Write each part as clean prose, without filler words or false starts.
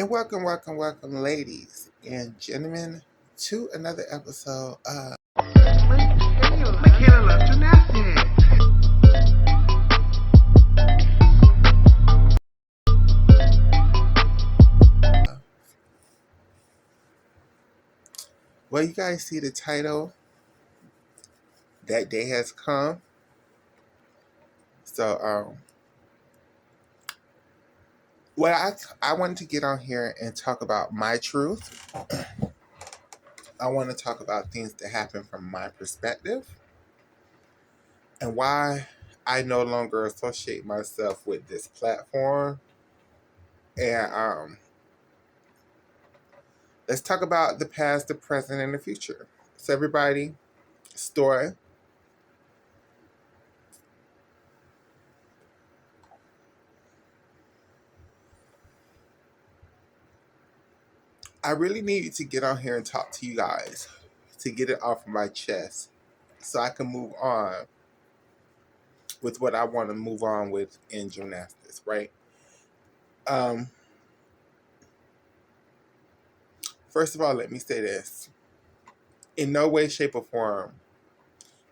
And welcome, ladies and gentlemen, to another episode of Michaela loves gymnastics. well, you guys see the title. That day has come. So, I wanted to get on here and talk about my truth. I want to talk about things that happen from my perspective and why I no longer associate myself with this platform. And let's talk about the past, the present, and the future. So, everybody, story. I really needed to get on here and talk to you guys to get it off of my chest so I can move on with what I want to move on with in gymnastics, right? Um, First of all, let me say this. In no way, shape, or form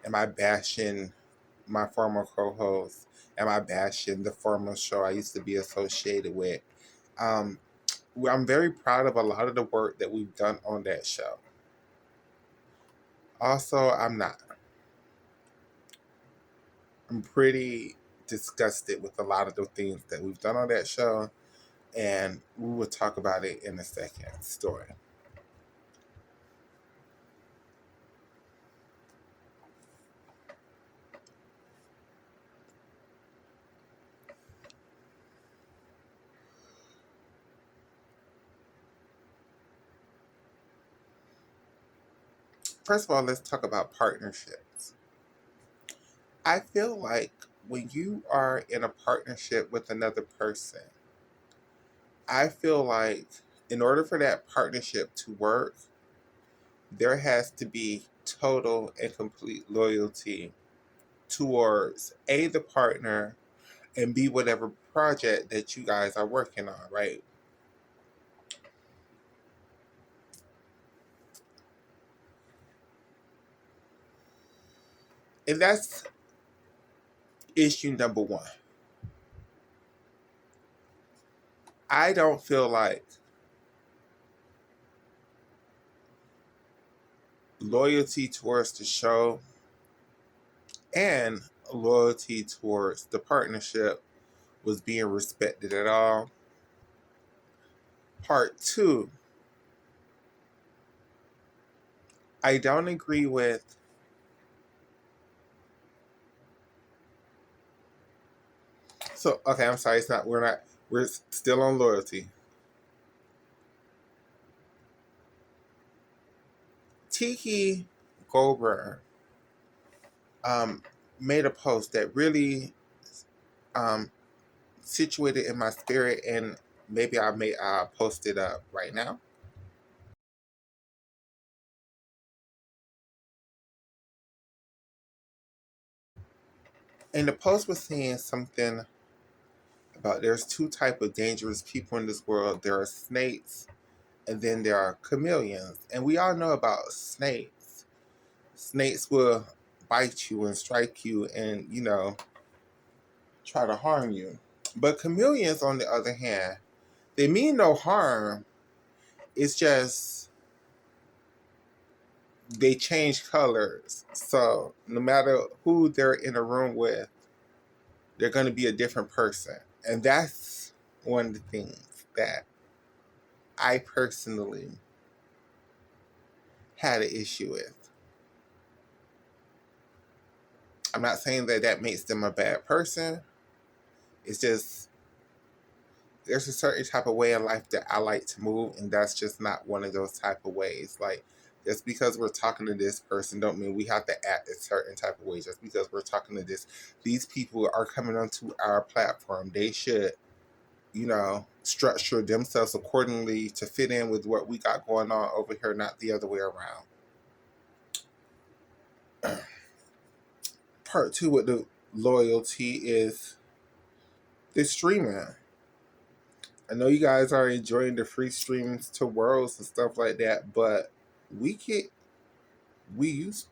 am I bashing my former co host. Am I bashing the former show I used to be associated with? Um, I'm very proud of a lot of the work that we've done on that show. Also, I'm pretty disgusted with a lot of the things that we've done on that show, and we will talk about it in a second. Story. First of all, let's talk about partnerships. I feel like when you are in a partnership with another person, I feel like in order for that partnership to work, there has to be total and complete loyalty towards A, the partner, and B, whatever project that you guys are working on, right? And that's issue number one. I don't feel like loyalty towards the show and loyalty towards the partnership was being respected at all. Part two, I don't agree with okay, I'm sorry, we're still on loyalty. Tiki Goldberg um, made a post that really um, situated in my spirit, and maybe I'll post it up right now. And the post was saying something about there's two type of dangerous people in this world. There are snakes, and then there are chameleons. And we all know about snakes. Snakes will bite you and strike you and, try to harm you. But chameleons, on the other hand, they mean no harm. It's just they change colors. So no matter who they're in a room with, they're going to be a different person. And that's one of the things that I personally had an issue with. I'm not saying that that makes them a bad person. It's just there's a certain type of way in life that I like to move, and that's just not one of those type of ways. Like, just because we're talking to this person don't mean we have to act a certain type of way. Just because we're talking to these people are coming onto our platform. They should, structure themselves accordingly to fit in with what we got going on over here, not the other way around. Part two with the loyalty is the streaming. I know you guys are enjoying the free streams to worlds and stuff like that, but we can we use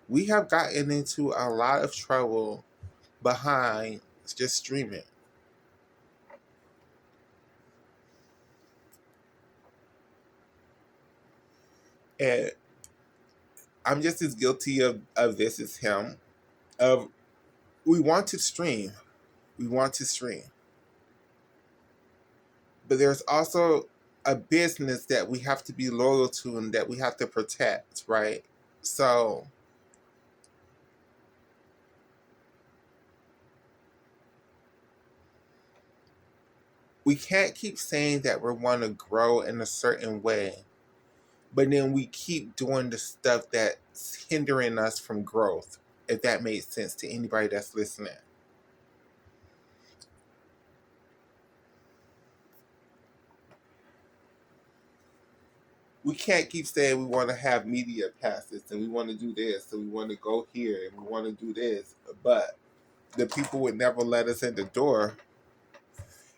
we have gotten into a lot of trouble behind just streaming. And I'm just as guilty of this as him. Of we want to stream. We want to stream. But there's also a business that we have to be loyal to and that we have to protect, right? So we can't keep saying that we want to grow in a certain way, but then we keep doing the stuff that's hindering us from growth, if that makes sense to anybody that's listening. We can't keep saying we want to have media passes and we want to do this and we want to go here and we want to do this, but the people would never let us in the door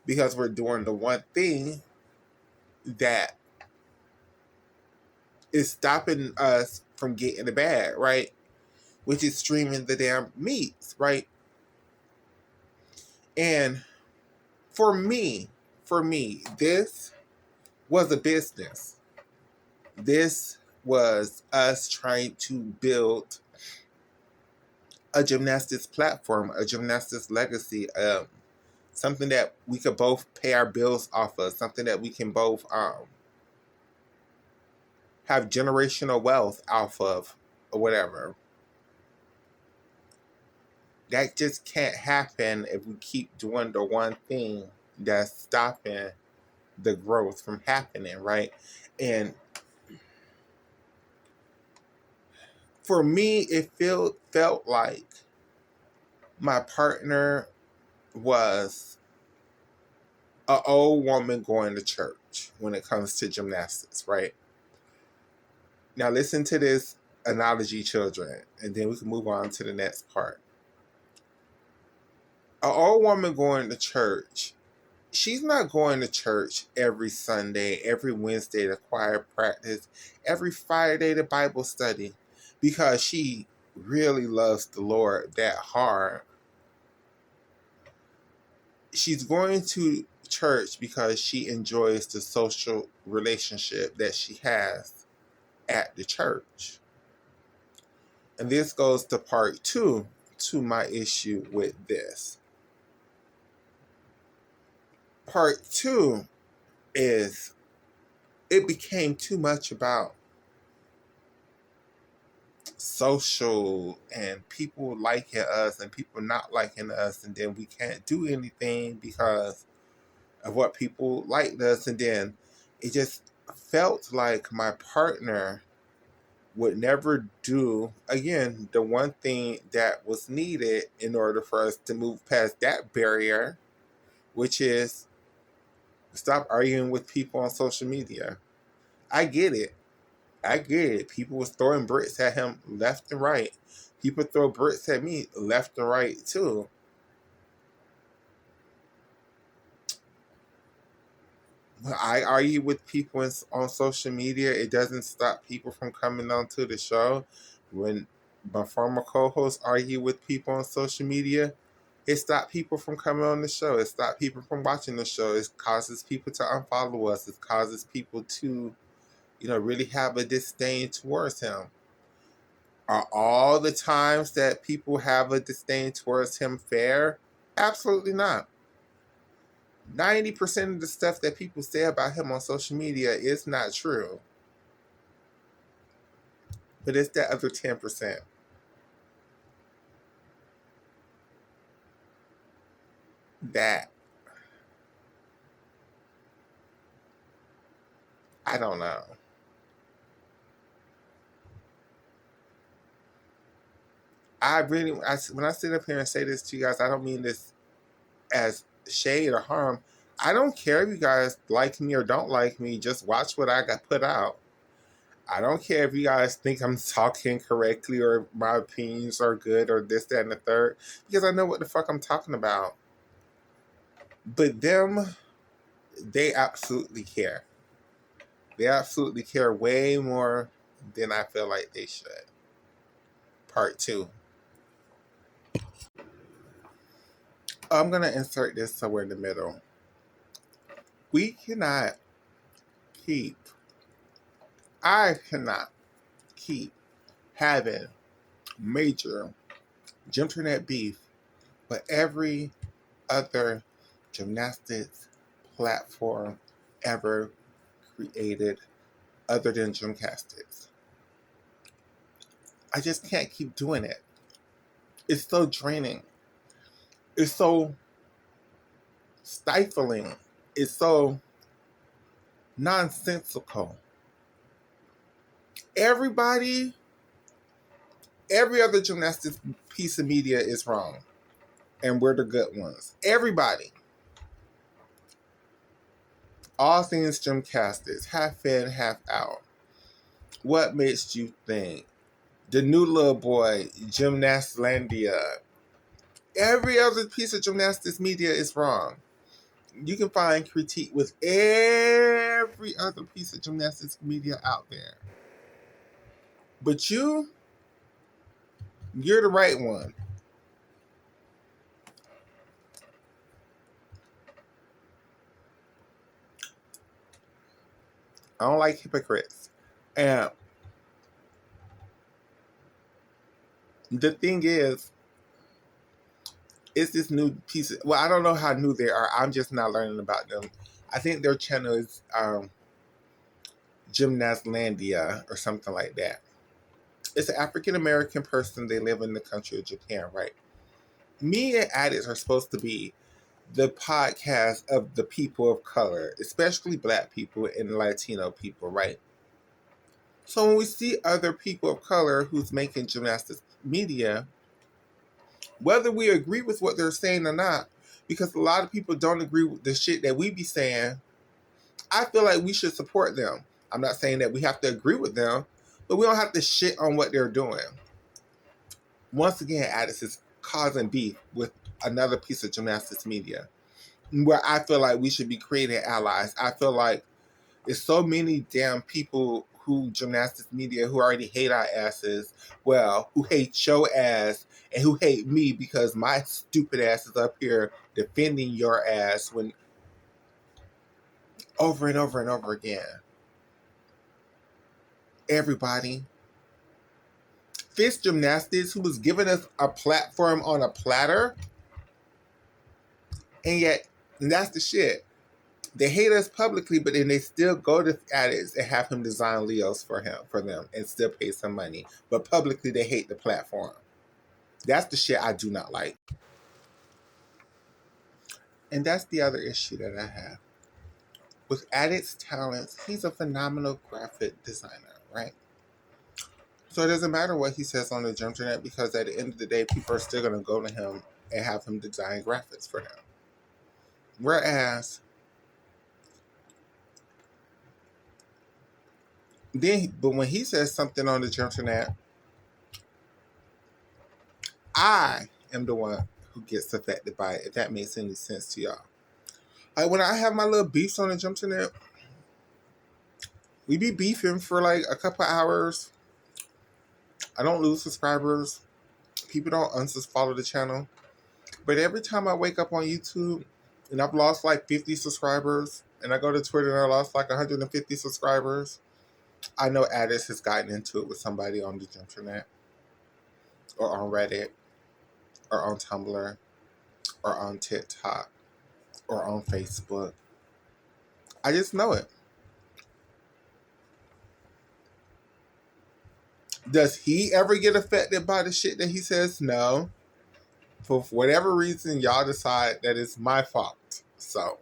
because we're doing the one thing that is stopping us from getting the bag, right? Which is streaming the damn meats, right? And for me, this was a business. This was us trying to build a gymnastics platform, a gymnastics legacy, something that we could both pay our bills off of, something that we can both have generational wealth off of, or whatever. That just can't happen if we keep doing the one thing that's stopping the growth from happening, right? And for me, it felt like my partner was an old woman going to church when it comes to gymnastics, right? Now listen to this analogy, children, and then we can move on to the next part. An old woman going to church, she's not going to church every Sunday, every Wednesday to choir practice, every Friday to Bible study because she really loves the Lord that hard. She's going to church because she enjoys the social relationship that she has at the church. And this goes to part two to my issue with this. Part two is it became too much about social and people liking us and people not liking us, and then we can't do anything because of what people liked us. And then it just felt like my partner would never do again the one thing that was needed in order for us to move past that barrier, which is stop arguing with people on social media. I get it. I get it. People was throwing bricks at him left and right. People throw bricks at me left and right too. When I argue with people on social media, it doesn't stop people from coming onto the show. When my former co-hosts argue with people on social media, it stops people from coming on the show. It stops people from watching the show. It causes people to unfollow us. It causes people to, really have a disdain towards him. Are all the times that people have a disdain towards him fair? Absolutely not. 90% of the stuff that people say about him on social media is not true. But it's that other 10%. That, I don't know. When I sit up here and say this to you guys, I don't mean this as shade or harm. I don't care if you guys like me or don't like me. Just watch what I got put out. I don't care if you guys think I'm talking correctly or my opinions are good or this, that, and the third, because I know what the fuck I'm talking about. But them they absolutely care. They absolutely care way more than I feel like they should. Part two. I'm going to insert this somewhere in the middle. We cannot keep, I cannot keep having major gymternet beef with every other gymnastics platform ever created other than Gymnastics. I just can't keep doing it. It's so draining. It's so stifling. It's so nonsensical. Everybody, every other gymnastics piece of media is wrong. And we're the good ones. Everybody. All things Gymnastics. Half in, half out. What makes you think? The new little boy, Gymnastlandia. Every other piece of gymnastics media is wrong. You can find critique with every other piece of gymnastics media out there. But you're the right one. I don't like hypocrites. And the thing is, it's this new piece of, well, I don't know how new they are. I'm just not learning about them. I think their channel is Gymnastlandia or something like that. It's an African American person. They live in the country of Japan, right? Me and Addicts are supposed to be the podcast of the people of color, especially Black people and Latino people, right? So when we see other people of color who's making gymnastics media, whether we agree with what they're saying or not, because a lot of people don't agree with the shit that we be saying, I feel like we should support them. I'm not saying that we have to agree with them, but we don't have to shit on what they're doing. Once again, Addis is causing beef with another piece of gymnastics media, where I feel like we should be creating allies. I feel like there's so many damn people who gymnastics media who already hate our asses, well, who hate your ass and who hate me because my stupid ass is up here defending your ass when over and over and over again. Everybody. Fist Gymnastics, who was giving us a platform on a platter, and yet, and that's the shit. They hate us publicly, but then they still go to Addicts and have him design Leos for them, and still pay some money. But publicly, they hate the platform. That's the shit I do not like. And that's the other issue that I have. With Addicts' talents, he's a phenomenal graphic designer, right? So it doesn't matter what he says on the internet, because at the end of the day, people are still going to go to him and have him design graphics for them. Whereas, but when he says something on the internet, I am the one who gets affected by it, if that makes any sense to y'all. Like when I have my little beefs on the internet, we be beefing for like a couple hours. I don't lose subscribers. People don't unfollow the channel. But every time I wake up on YouTube and I've lost like 50 subscribers, and I go to Twitter and I lost like 150 subscribers, I know Addis has gotten into it with somebody on the internet, or on Reddit, or on Tumblr, or on TikTok, or on Facebook. I just know it. Does he ever get affected by the shit that he says? No. For whatever reason, y'all decide that it's my fault. So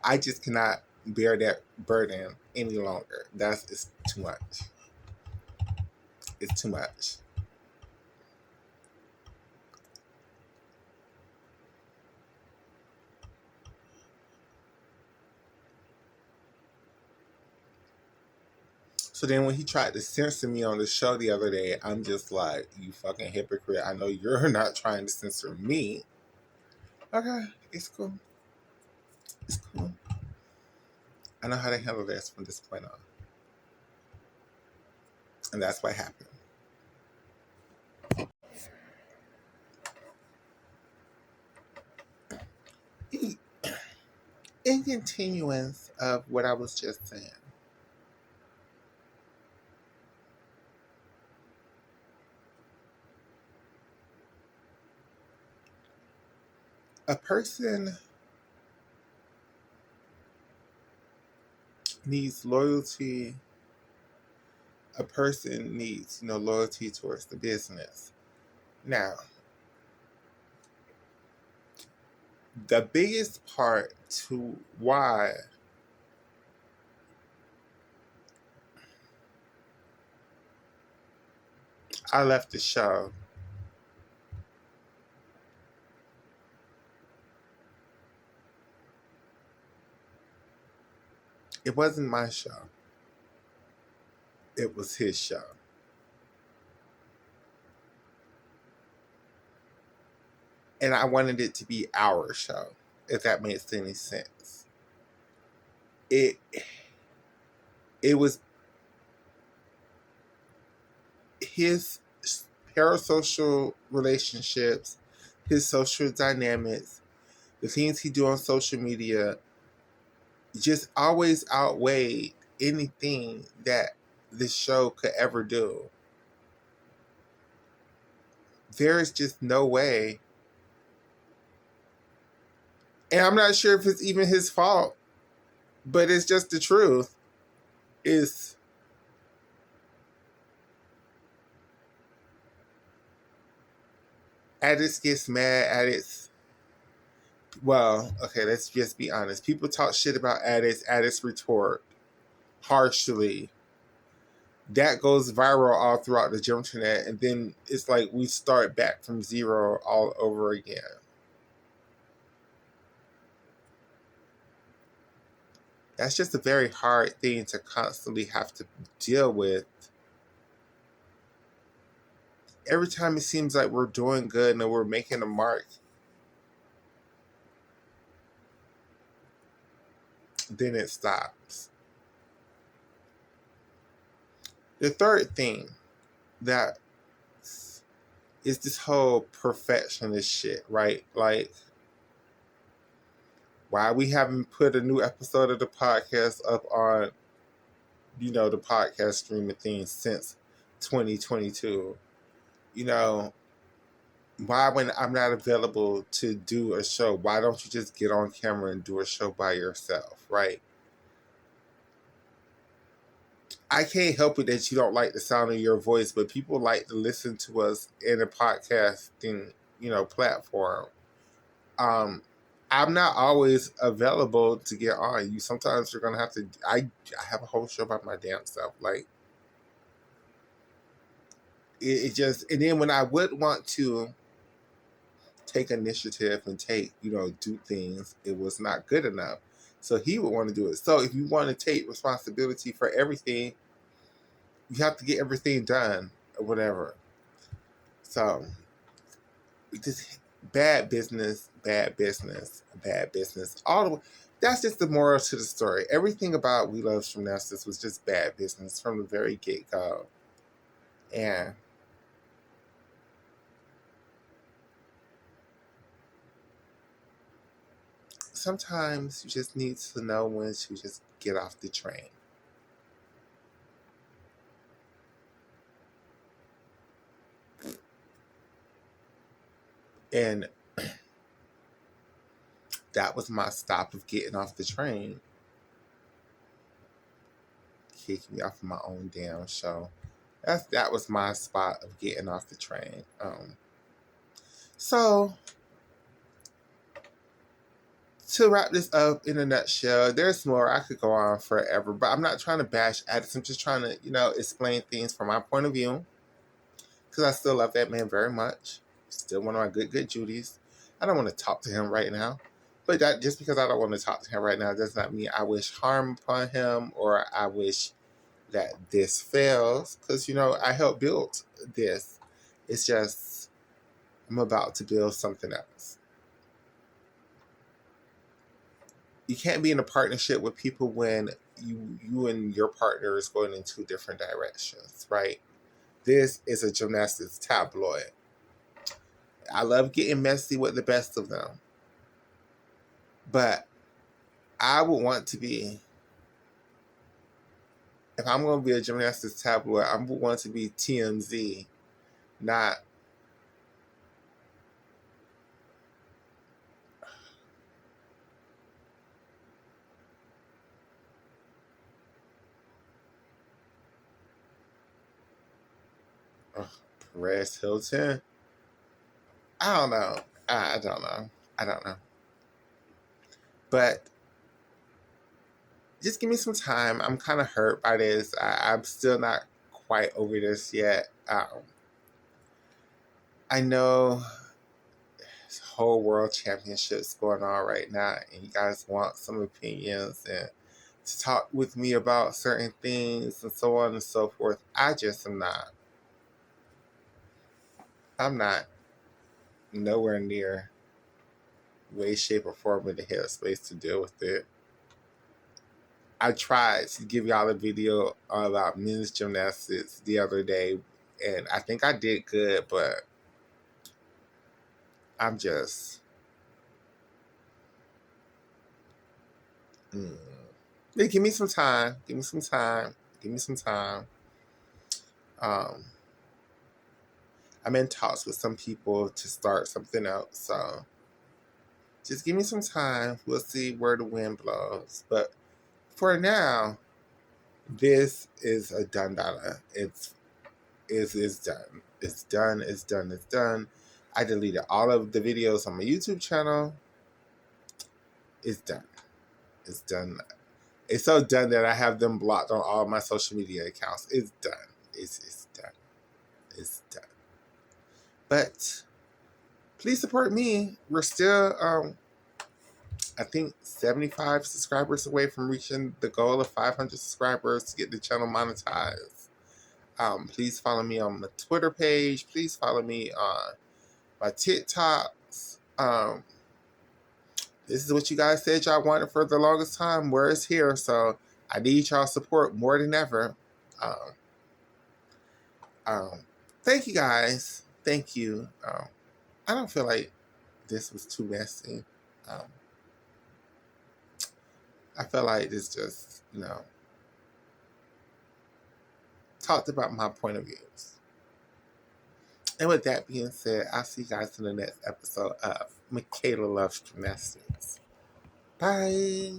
I just cannot bear that burden any longer. It's too much. It's too much. So then when he tried to censor me on the show the other day, I'm just like, you fucking hypocrite. I know you're not trying to censor me. Okay, It's cool. It's cool. I know how to handle this from this point on. And that's what happened. In continuance of what I was just saying, a person needs loyalty. A person needs, loyalty towards the business. Now, the biggest part to why I left the show it wasn't my show. It was his show. And I wanted it to be our show, if that makes any sense. It it was his parasocial relationships, his social dynamics, the things he do on social media just always outweighed anything that this show could ever do. There is just no way. And I'm not sure if it's even his fault, but it's just the truth. Is Addis gets mad at its well, okay, let's just be honest. People talk shit about Addis retort harshly. That goes viral all throughout the internet, and then it's like we start back from zero all over again. That's just a very hard thing to constantly have to deal with. Every time it seems like we're doing good and we're making a mark, then it stops. The third thing that is this whole perfectionist shit, right? Like, why we haven't put a new episode of the podcast up on, the podcast streaming thing since 2022. Why when I'm not available to do a show, why don't you just get on camera and do a show by yourself, right? I can't help it that you don't like the sound of your voice, but people like to listen to us in a podcasting, platform. I'm not always available to get on. Sometimes you're gonna have to. I have a whole show by my damn self. Like it just, and then when I would want to take initiative and do things, it was not good enough. So he would want to do it. So if you want to take responsibility for everything, you have to get everything done or whatever. So just bad business, bad business, bad business. That's just the moral to the story. Everything about We Love Gymnastics was just bad business from the very get go. And sometimes you just need to know when to just get off the train. And that was my stop of getting off the train. Kicked me off of my own damn show. That was my spot of getting off the train. So to wrap this up in a nutshell, there's more. I could go on forever, but I'm not trying to bash Addis. I'm just trying to, explain things from my point of view. Because I still love that man very much. Still one of my good Judies. I don't want to talk to him right now. But that just because I don't want to talk to him right now does not mean I wish harm upon him or I wish that this fails. Because, I helped build this. It's just I'm about to build something else. you can't be in a partnership with people when you and your partner is going in two different directions, right? This is a gymnastics tabloid. I love getting messy with the best of them, but I would want to be, if I'm going to be a gymnastics tabloid, I would want to be TMZ, not uh, Perez Hilton. I don't know. I don't know. I don't know. But just give me some time. I'm kind of hurt by this. I'm still not quite over this yet. I know this whole world championships going on right now, and you guys want some opinions and to talk with me about certain things and so on and so forth. I just am not. I'm not nowhere near way, shape, or form in the headspace to deal with it. I tried to give y'all a video about men's gymnastics the other day, and I think I did good, but I'm just. Mm. Hey, give me some time. Give me some time. Give me some time. Um, I'm in talks with some people to start something else, so just give me some time. We'll see where the wind blows. But for now, this is a done dollar. It's done. It's done. It's done. It's done. I deleted all of the videos on my YouTube channel. It's done. It's done. It's so done that I have them blocked on all my social media accounts. It's done. It's done. It's done. But please support me. We're still, I think, 75 subscribers away from reaching the goal of 500 subscribers to get the channel monetized. Please follow me on my Twitter page. Please follow me on my TikToks. This is what you guys said y'all wanted for the longest time. Where it's here, so I need y'all support more than ever. Um, um, Thank you guys. Thank you. I don't feel like this was too messy. Um, I feel like this just, talked about my point of views. And with that being said, I'll see you guys in the next episode of Michaela Loves Gymnastics. Bye.